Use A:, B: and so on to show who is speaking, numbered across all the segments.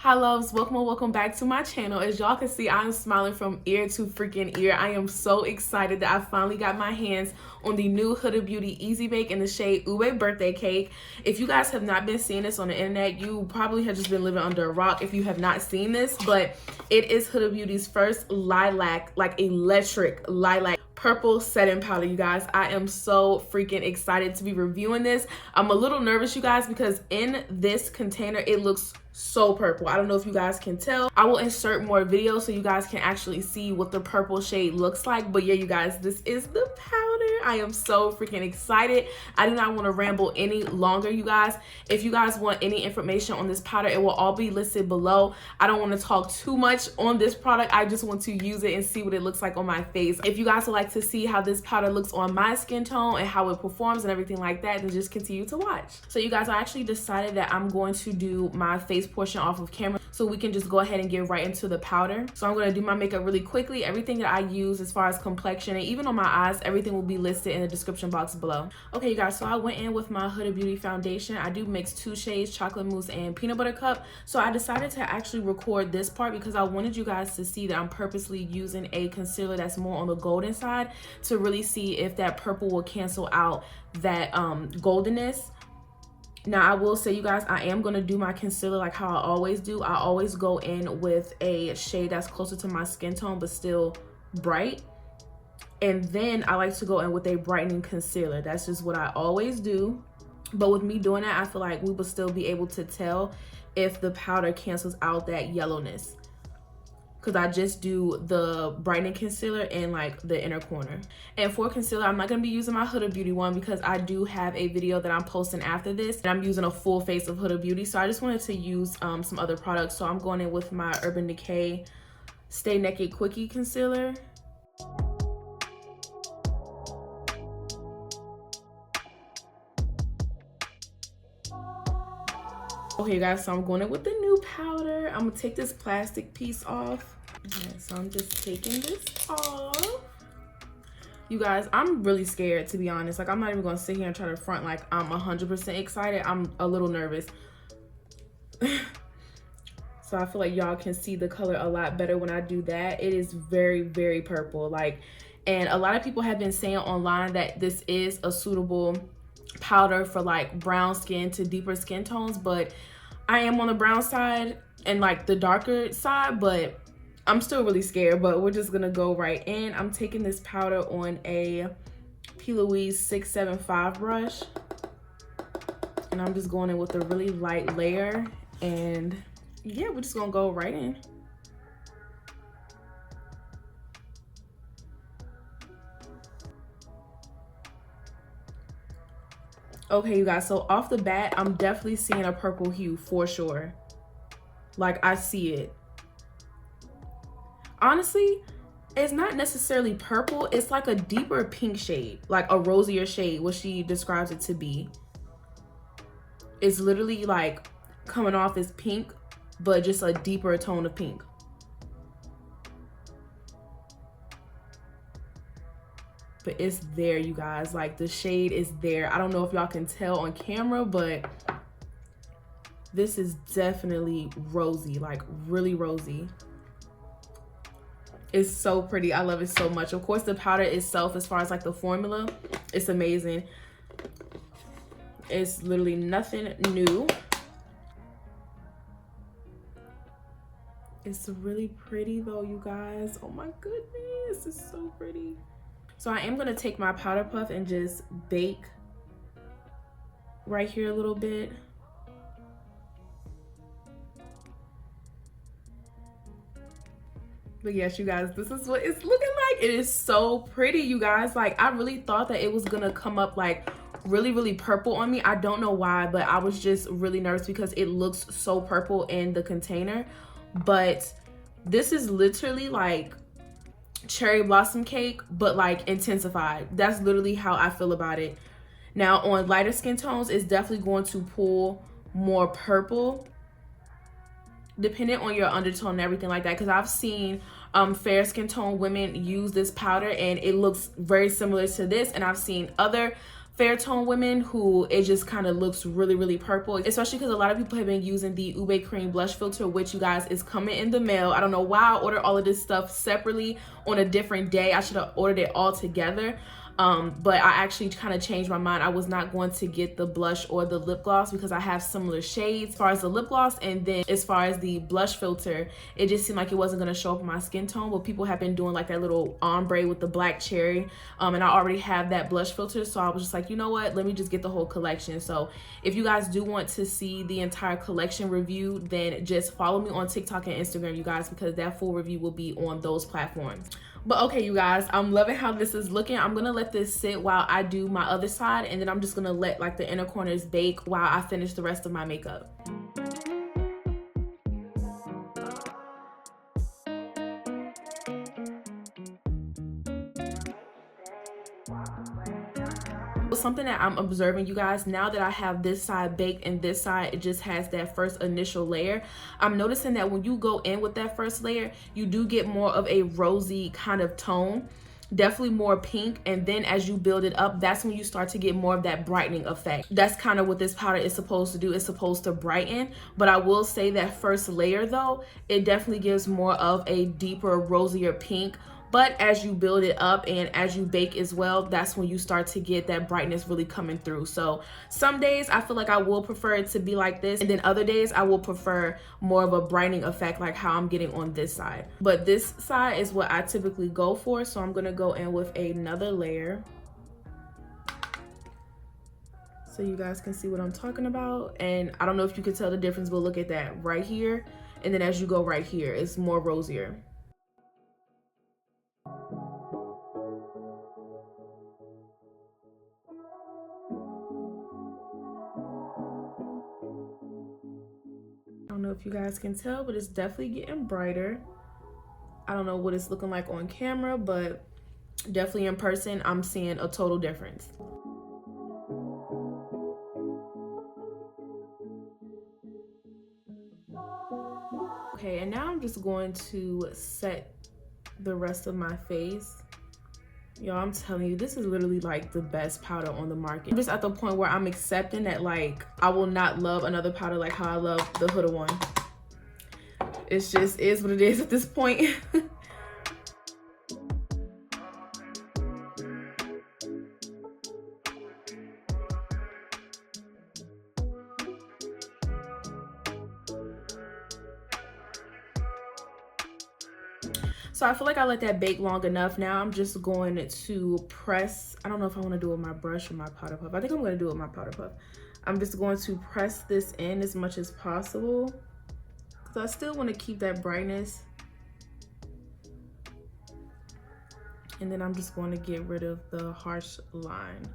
A: Hi loves, welcome or welcome back to my channel. As y'all can see, I'm smiling from ear to freaking ear. I am so excited that I finally got my hands on the new Huda Beauty Easy Bake in the shade Ube Birthday Cake. If you guys have not been seeing this on the internet, you probably have just been living under a rock if you have not seen this, but it is Huda Beauty's first lilac, like electric lilac purple setting powder, you guys. I am so freaking excited to be reviewing this. I'm a little nervous, you guys, because in this container it looks so purple. I don't know if you guys can tell. I will insert more videos so you guys can actually see what the purple shade looks like. But yeah, you guys, this is the powder. I am so freaking excited. I do not want to ramble any longer, you guys. If you guys want any information on this powder, it will all be listed below. I don't want to talk too much on this product. I just want to use it and see what it looks like on my face. If you guys would like to see how this powder looks on my skin tone and how it performs and everything like that, then just continue to watch. So you guys, I actually decided that I'm going to do my face portion off of camera so we can just go ahead and get right into the powder. So I'm going to do my makeup really quickly. Everything that I use as far as complexion and even on my eyes, everything will be listed in the description box below. Okay, you guys, so I went in with my Huda Beauty foundation. I do mix two shades, chocolate mousse and peanut butter cup. So I decided to actually record this part because I wanted you guys to see that I'm purposely using a concealer that's more on the golden side to really see if that purple will cancel out that goldenness. Now, I will say, you guys, I am going to do my concealer like how I always do. I always go in with a shade that's closer to my skin tone, but still bright. And then I like to go in with a brightening concealer. That's just what I always do. But with me doing that, I feel like we will still be able to tell if the powder cancels out that yellowness, because I just do the brightening concealer in like the inner corner. And for concealer, I'm not gonna be using my Huda Beauty one because I do have a video that I'm posting after this and I'm using a full face of Huda Beauty. So I just wanted to use some other products. So I'm going in with my Urban Decay Stay Naked Quickie concealer. Okay, guys, so I'm going in with the new powder. I'm gonna take this plastic piece off. Okay, so I'm just taking this off. You guys, I'm really scared, to be honest. Like, I'm not even gonna sit here and try to front like I'm 100% excited. I'm a little nervous. So I feel like y'all can see the color a lot better when I do that. It is very, very purple. Like, and a lot of people have been saying online that this is a suitable powder for like brown skin to deeper skin tones, but I am on the brown side and like the darker side, but I'm still really scared. But we're just gonna go right in. I'm taking this powder on a Plouise 675 brush, and I'm just going in with a really light layer, and yeah, we're just gonna go right in. Okay, you guys, so off the bat, I'm definitely seeing a purple hue for sure. Like, I see it. Honestly, it's not necessarily purple. It's like a deeper pink shade, like a rosier shade, what she describes it to be. It's literally like coming off as pink, but just a deeper tone of pink. But it's there, you guys. Like, the shade is there. I don't know if y'all can tell on camera, but this is definitely rosy, like really rosy. It's so pretty. I love it so much. Of course, the powder itself, as far as like the formula, it's amazing. It's literally nothing new. It's really pretty though, you guys. Oh my goodness, it's so pretty. So I am gonna take my powder puff and just bake right here a little bit. But yes, you guys, this is what it's looking like. It is so pretty, you guys. Like, I really thought that it was gonna come up like really, really purple on me. I don't know why, but I was just really nervous because it looks so purple in the container. But this is literally like cherry blossom cake, but like intensified. That's literally how I feel about it. Now, on lighter skin tones, it's definitely going to pull more purple, depending on your undertone and everything like that, because I've seen fair skin tone women use this powder and it looks very similar to this, and I've seen other fair tone women who it just kind of looks really, really purple, especially because a lot of people have been using the Ube Cream blush filter, which you guys is coming in the mail. I don't know why I ordered all of this stuff separately on a different day. I should have ordered it all together. But I actually kind of changed my mind. I was not going to get the blush or the lip gloss because I have similar shades as far as the lip gloss, and then as far as the blush filter, it just seemed like it wasn't going to show up in my skin tone. But people have been doing like that little ombre with the black cherry, and I already have that blush filter, so I was just like, you know what, let me just get the whole collection. So if you guys do want to see the entire collection review, then just follow me on TikTok and Instagram, you guys, because that full review will be on those platforms. But okay, you guys, I'm loving how this is looking. I'm gonna let this sit while I do my other side, and then I'm just gonna let like the inner corners bake while I finish the rest of my makeup. Something that I'm observing, you guys, now that I have this side baked and this side it just has that first initial layer, I'm noticing that when you go in with that first layer, you do get more of a rosy kind of tone, definitely more pink, and then as you build it up, that's when you start to get more of that brightening effect. That's kind of what this powder is supposed to do. It's supposed to brighten, but I will say that first layer though, it definitely gives more of a deeper, rosier pink. But as you build it up and as you bake as well, that's when you start to get that brightness really coming through. So some days I feel like I will prefer it to be like this, and then other days I will prefer more of a brightening effect like how I'm getting on this side. But this side is what I typically go for, so I'm gonna go in with another layer so you guys can see what I'm talking about. And I don't know if you can tell the difference, but look at that right here, and then as you go right here, it's more rosier. I don't know if you guys can tell, but it's definitely getting brighter. I don't know what it's looking like on camera, but definitely in person, I'm seeing a total difference. Okay, and now I'm just going to set the rest of my face. Y'all, I'm telling you, this is literally like the best powder on the market. I'm just at the point where I'm accepting that like I will not love another powder like how I love the Huda one. It's just is what it is at this point. So I feel like I let that bake long enough. Now I'm just going to press, I don't know if I want to do it with my brush or my powder puff. I think I'm going to do it with my powder puff. I'm just going to press this in as much as possible because I still want to keep that brightness. And then I'm just going to get rid of the harsh line.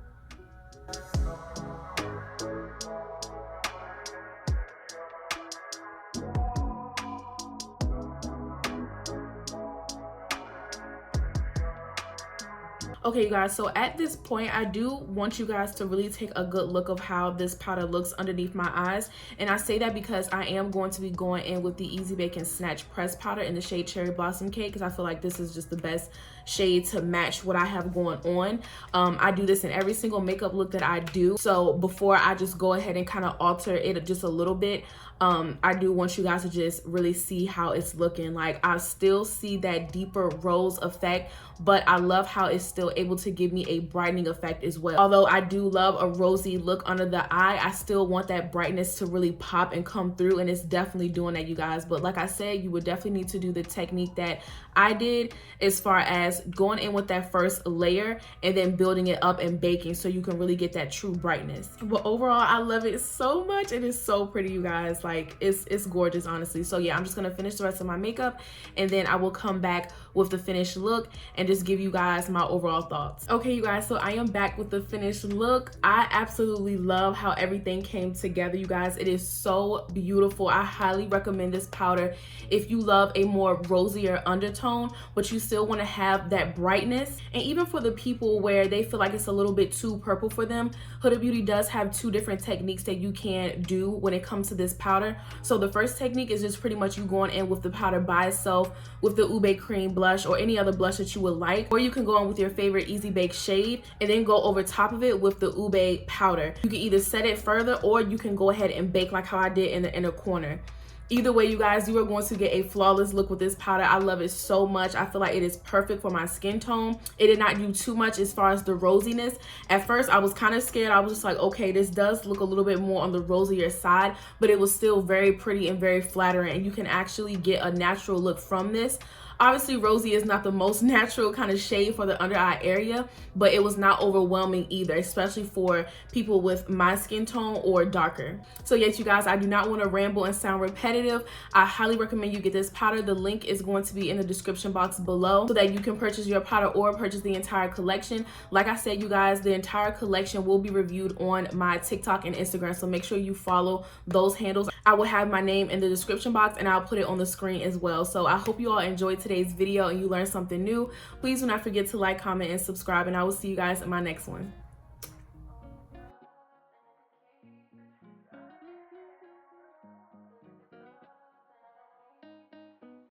A: Okay, you guys, so at this point, I do want you guys to really take a good look of how this powder looks underneath my eyes. And I say that because I am going to be going in with the Easy Bake and Snatch Press Powder in the shade Cherry Blossom Cake because I feel like this is just the best shade to match what I have going on. I do this in every single makeup look that I do. So before I just go ahead and kind of alter it just a little bit, I do want you guys to just really see how it's looking. Like I still see that deeper rose effect, but I love how it's still able to give me a brightening effect as well. Although I do love a rosy look under the eye, I still want that brightness to really pop and come through, and it's definitely doing that, you guys. But like I said, you would definitely need to do the technique that I did as far as going in with that first layer and then building it up and baking so you can really get that true brightness. But overall, I love it so much. It is so pretty, you guys. Like it's gorgeous, honestly. So yeah, I'm just gonna finish the rest of my makeup and then I will come back with the finished look and just give you guys my overall thoughts. Okay, you guys, so I am back with the finished look. I absolutely love how everything came together, you guys. It is so beautiful. I highly recommend this powder if you love a more rosier undertone, but you still want to have that brightness. And even for the people where they feel like it's a little bit too purple for them, Huda Beauty does have two different techniques that you can do when it comes to this powder. powder. So the first technique is just pretty much you going in with the powder by itself with the Ube cream blush or any other blush that you would like, or you can go in with your favorite Easy Bake shade and then go over top of it with the Ube powder. You can either set it further or you can go ahead and bake like how I did in the inner corner. Either way, you guys, you are going to get a flawless look with this powder. I love it so much. I feel like it is perfect for my skin tone. It did not do too much as far as the rosiness. At first, I was kind of scared. I was just like, okay, this does look a little bit more on the rosier side, but it was still very pretty and very flattering, and you can actually get a natural look from this. Obviously, rosy is not the most natural kind of shade for the under eye area, but it was not overwhelming either, especially for people with my skin tone or darker. So yes, you guys, I do not want to ramble and sound repetitive. I highly recommend you get this powder. The link is going to be in the description box below so that you can purchase your powder or purchase the entire collection. Like I said, you guys, the entire collection will be reviewed on my TikTok and Instagram, so make sure you follow those handles. I will have my name in the description box and I'll put it on the screen as well. So I hope you all enjoyed today's video and you learned something new. Please do not forget to like, comment, and subscribe, and I will see you guys in my next one.